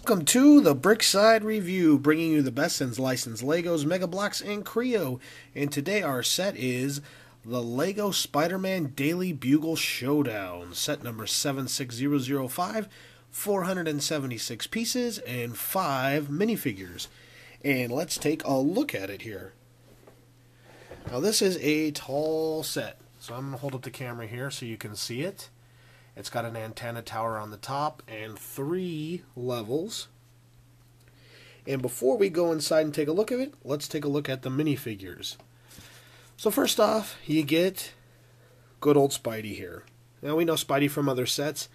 Welcome to the Brickside Review, bringing you the best in licensed Legos, Mega Bloks, and Creo. And today our set is the Lego Spider-Man Daily Bugle Showdown, set number 76005, 476 pieces and 5 minifigures. And let's take a look at it here. Now this is a tall set, so I'm going to hold up the camera here so you can see it. It's got an antenna tower on the top and 3 levels. And before we go inside and take a look at it, let's take a look at the minifigures. So first off, you get good old Spidey here. Now we know Spidey from other sets.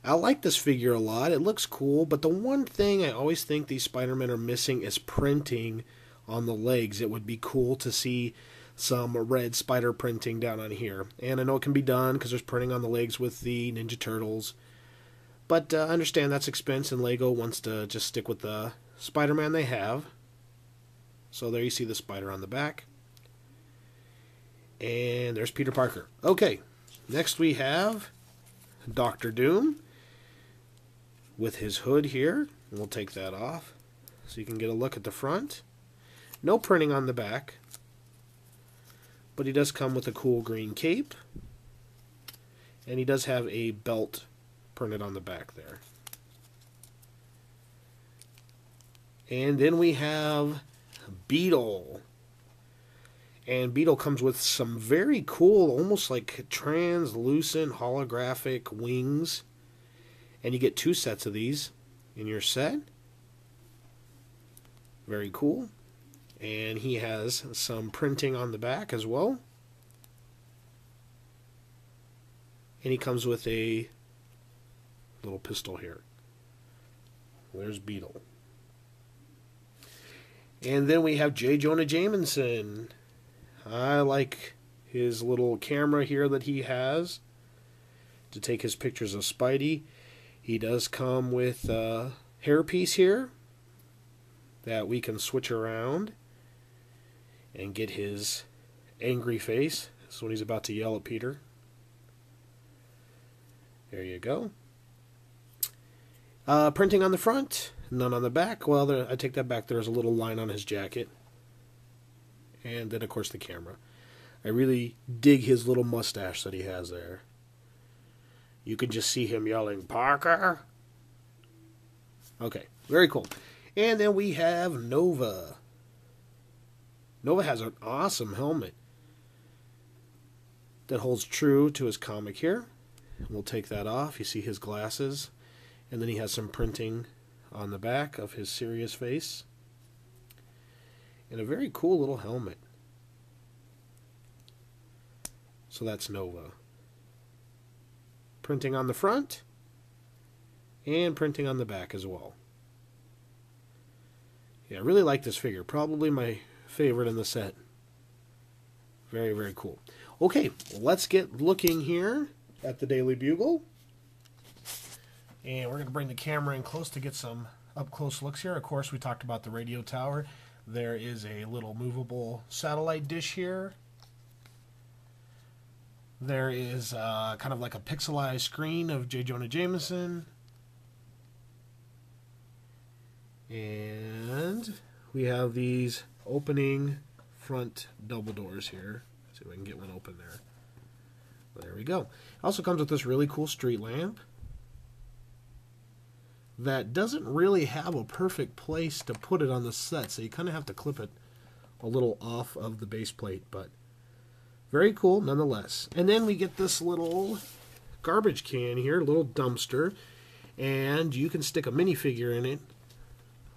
I like this figure a lot. It looks cool, but the one thing I always think these Spider-Men are missing is printing on the legs. It would be cool to see some red spider printing down on here. And I know it can be done because there's printing on the legs with the Ninja Turtles. But I understand that's expense, and Lego wants to just stick with the Spider-Man they have. So there you see the spider on the back. And there's Peter Parker. Okay, next we have Dr. Doom with his hood here. And we'll take that off so you can get a look at the front. No printing on the back, but he does come with a cool green cape, and he does have a belt printed on the back there. And then we have Beetle. And Beetle comes with some very cool, almost like translucent holographic wings. And you get 2 sets of these in your set. Very cool. And he has some printing on the back as well. And he comes with a little pistol here. There's Beetle. And then we have J. Jonah Jameson. I like his little camera here that he has to take his pictures of Spidey. He does come with a hairpiece here that we can switch around and get his angry face. This is when he's about to yell at Peter. There you go. Printing on the front, none on the back. Well, I take that back. There's a little line on his jacket. And then, of course, the camera. I really dig his little mustache that he has there. You can just see him yelling, "Parker!" Okay, very cool. And then we have Nova. Nova has an awesome helmet that holds true to his comic here. We'll take that off. You see his glasses. And then he has some printing on the back of his serious face. And a very cool little helmet. So that's Nova. Printing on the front. And printing on the back as well. Yeah, I really like this figure. Probably my favorite in the set. Very, very cool. Okay, let's get looking here at the Daily Bugle. And we're going to bring the camera in close to get some up-close looks here. Of course, we talked about the radio tower. There is a little movable satellite dish here. There is kind of like a pixelized screen of J. Jonah Jameson. And we have these opening front double doors here. See if I can get one open there. There we go. It also comes with this really cool street lamp that doesn't really have a perfect place to put it on the set, so you kind of have to clip it a little off of the base plate, but very cool nonetheless. And then we get this little garbage can here, a little dumpster, and you can stick a minifigure in it,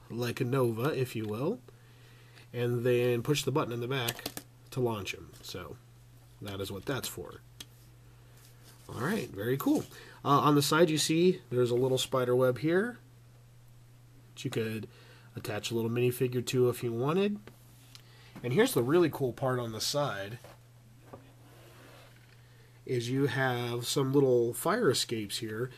like a Nova, if you will, and then push the button in the back to launch him. So that is what that's for. Alright, very cool. On the side you see there's a little spider web here that you could attach a little minifigure to if you wanted. And here's the really cool part on the side is you have some little fire escapes here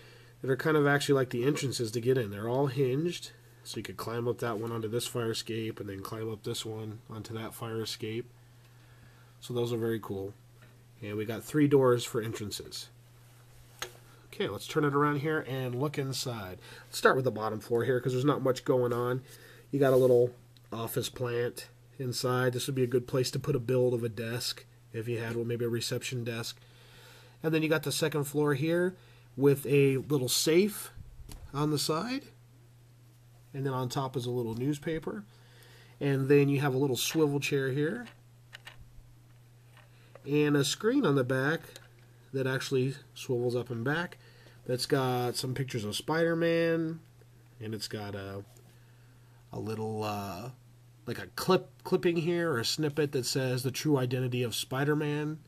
that are kind of actually like the entrances to get in. They're all hinged, so you could climb up that one onto this fire escape and then climb up this one onto that fire escape. So those are very cool. And we got 3 doors for entrances. Okay, let's turn it around here and look inside. Let's start with the bottom floor here because there's not much going on. You got a little office plant inside. This would be a good place to put a build of a desk if you had one, maybe a reception desk. And then you got the second floor here with a little safe on the side. And then on top is a little newspaper. And then you have a little swivel chair here. And a screen on the back that actually swivels up and back. That's got some pictures of Spider-Man. And it's got a little, like a clipping here, or a snippet that says the true identity of Spider-Man,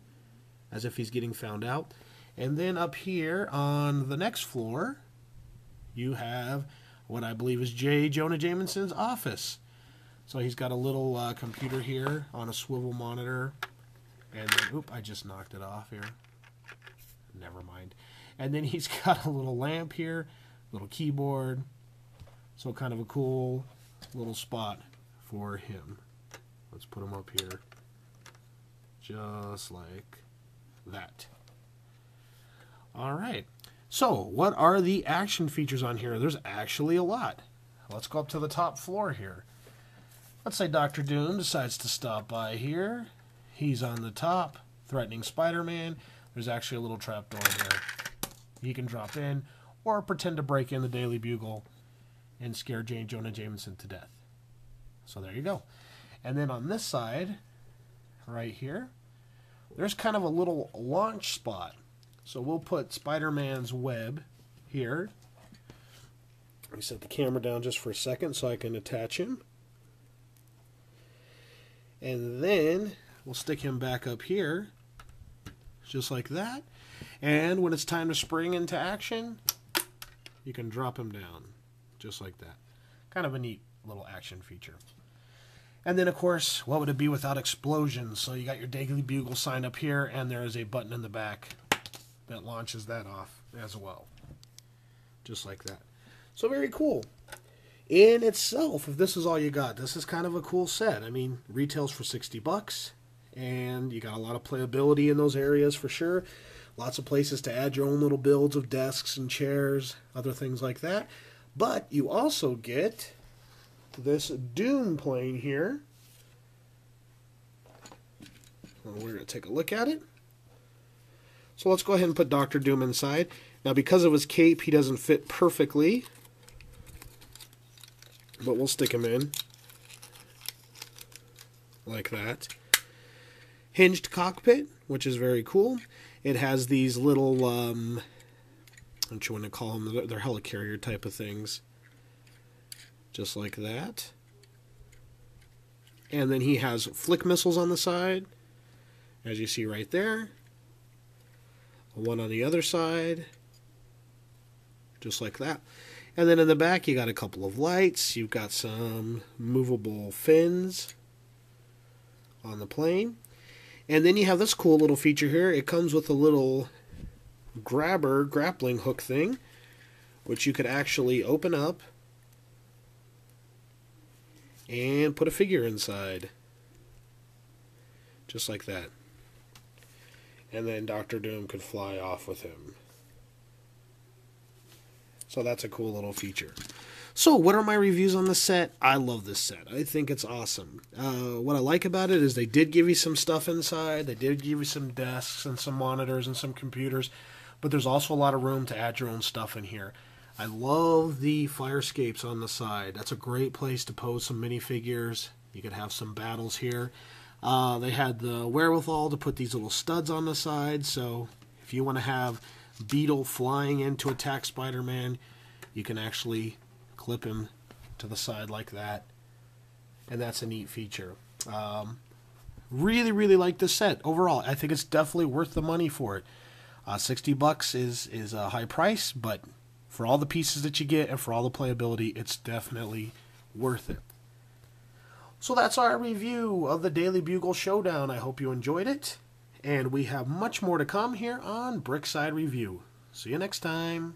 as if he's getting found out. And then up here on the next floor, you have what I believe is J. Jonah Jameson's office. So he's got a little computer here on a swivel monitor. And then, oop, I just knocked it off here. Never mind. And then he's got a little lamp here, little keyboard. So kind of a cool little spot for him. Let's put him up here. Just like that. All right. So, what are the action features on here? There's actually a lot. Let's go up to the top floor here. Let's say Dr. Doom decides to stop by here. He's on the top, threatening Spider-Man. There's actually a little trapdoor here. He can drop in or pretend to break in the Daily Bugle and scare J. Jonah Jameson to death. So there you go. And then on this side, right here, there's kind of a little launch spot. So we'll put Spider-Man's web here. Let me set the camera down just for a second so I can attach him. And then we'll stick him back up here, just like that. And when it's time to spring into action, you can drop him down, just like that. Kind of a neat little action feature. And then, of course, what would it be without explosions? So you got your Daily Bugle sign up here, and there is a button in the back that launches that off as well. Just like that. So very cool. In itself, if this is all you got, this is kind of a cool set. I mean, retails for $60, and you got a lot of playability in those areas for sure. Lots of places to add your own little builds of desks and chairs, other things like that. But you also get this Doom plane here. Well, we're going to take a look at it. So let's go ahead and put Dr. Doom inside. Now, because of his cape, he doesn't fit perfectly, but we'll stick him in like that. Hinged cockpit, which is very cool. It has these little, what you want to call them, they're helicarrier type of things. Just like that. And then he has flick missiles on the side, as you see right there. One on the other side, just like that. And then in the back, you got a couple of lights. You've got some movable fins on the plane. And then you have this cool little feature here. It comes with a little grappling hook thing, which you could actually open up and put a figure inside. Just like that. And then Dr. Doom could fly off with him. So that's a cool little feature. So what are my reviews on this set? I love this set. I think it's awesome. What I like about it is they did give you some stuff inside. They did give you some desks and some monitors and some computers. But there's also a lot of room to add your own stuff in here. I love the fire escapes on the side. That's a great place to pose some minifigures. You could have some battles here. They had the wherewithal to put these little studs on the side. So if you want to have Beetle flying in to attack Spider-Man, you can actually clip him to the side like that. And that's a neat feature. Really, really like this set. Overall, I think it's definitely worth the money for it. $60 is a high price, but for all the pieces that you get and for all the playability, it's definitely worth it. So that's our review of the Daily Bugle Showdown. I hope you enjoyed it. And we have much more to come here on Brickside Review. See you next time.